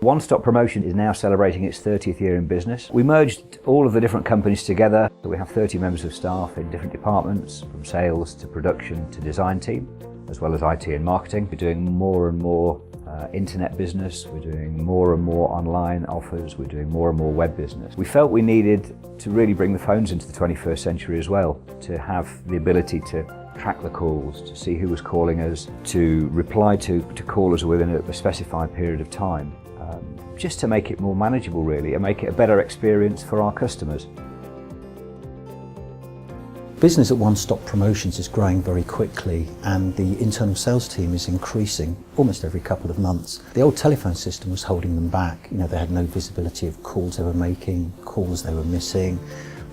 One Stop Promotion is now celebrating its 30th year in business. We merged all of the different companies together. So we have 30 members of staff in different departments, from sales to production to design team, as well as IT and marketing. We're doing more and more internet business, we're doing more and more online offers, we're doing more and more web business. We felt we needed to really bring the phones into the 21st century as well, to have the ability to track the calls, to see who was calling us, to reply to callers within a specified period of time, just to make it more manageable really, and make it a better experience for our customers. Business at One Stop Promotions is growing very quickly, and the internal sales team is increasing almost every couple of months. The old telephone system was holding them back. They had no visibility of calls they were making, calls they were missing.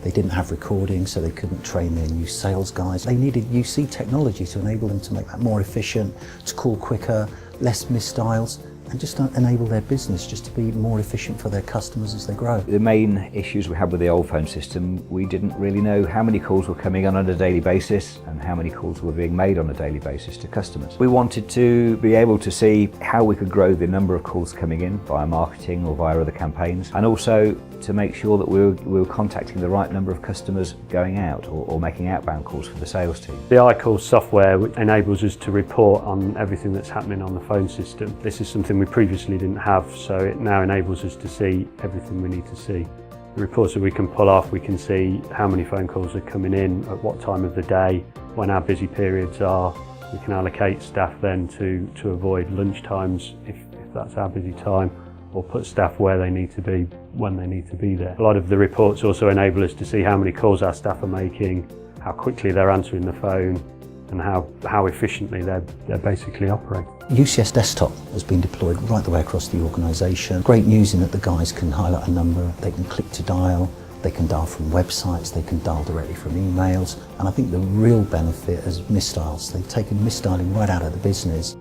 They didn't have recording, so they couldn't train their new sales guys. They needed UC technology to enable them to make that more efficient, to call quicker, less missed dials, and just enable their business just to be more efficient for their customers as they grow. The main issues we had with the old phone system, we didn't really know how many calls were coming on a daily basis and how many calls were being made on a daily basis to customers. We wanted to be able to see how we could grow the number of calls coming in via marketing or via other campaigns, and also to make sure that we were contacting the right number of customers going out or making outbound calls for the sales team. The iCall software enables us to report on everything that's happening on the phone system. This is something we previously didn't have, so it now enables us to see everything we need to see. The reports that we can pull off, we can see how many phone calls are coming in, at what time of the day, when our busy periods are. We can allocate staff then to avoid lunch times if that's our busy time, or put staff where they need to be when they need to be there. A lot of the reports also enable us to see how many calls our staff are making, how quickly they're answering the phone, and how efficiently they're basically operating. UCS Desktop has been deployed right the way across the organisation. Great news in that the guys can highlight a number, they can click to dial, they can dial from websites, they can dial directly from emails, and I think the real benefit is misdials. They've taken misdialing right out of the business.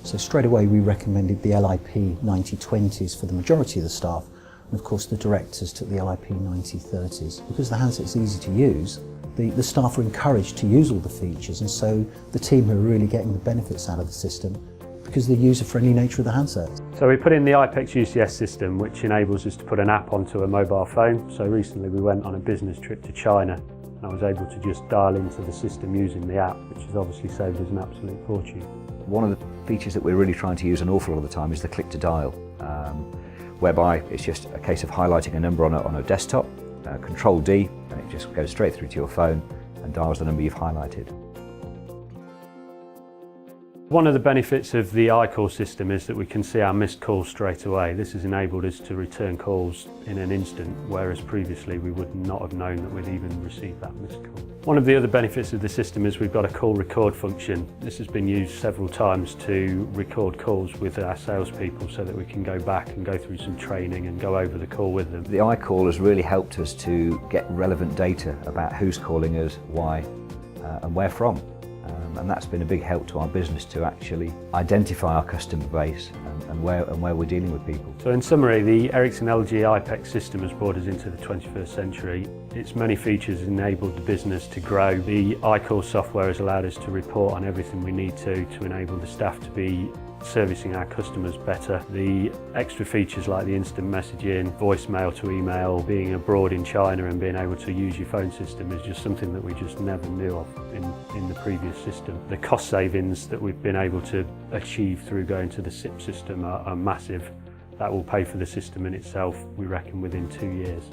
So straight away we recommended the LIP 9020s for the majority of the staff, and of course the directors took the LIP 9030s. Because the handset's easy to use, the staff are encouraged to use all the features, and so the team are really getting the benefits out of the system because of the user-friendly nature of the handset. So we put in the IPEX UCS system, which enables us to put an app onto a mobile phone. So recently we went on a business trip to China, and I was able to just dial into the system using the app, which has obviously saved us an absolute fortune. One of the features that we're really trying to use an awful lot of the time is the click to dial, whereby it's just a case of highlighting a number on a desktop, Control D, and it just goes straight through to your phone and dials the number you've highlighted. One of the benefits of the iCall system is that we can see our missed calls straight away. This has enabled us to return calls in an instant, whereas previously we would not have known that we'd even received that missed call. One of the other benefits of the system is we've got a call record function. This has been used several times to record calls with our salespeople so that we can go back and go through some training and go over the call with them. The iCall has really helped us to get relevant data about who's calling us, why, and where from. And that's been a big help to our business to actually identify our customer base and where we're dealing with people. So in summary, the Ericsson LG iPEX system has brought us into the 21st century. Its many features enabled the business to grow. The iCall software has allowed us to report on everything we need to enable the staff to be servicing our customers better. The extra features like the instant messaging, voicemail to email, being abroad in China and being able to use your phone system is just something that we just never knew of in the previous system. The cost savings that we've been able to achieve through going to the SIP system are massive. That will pay for the system in itself, we reckon, within 2 years.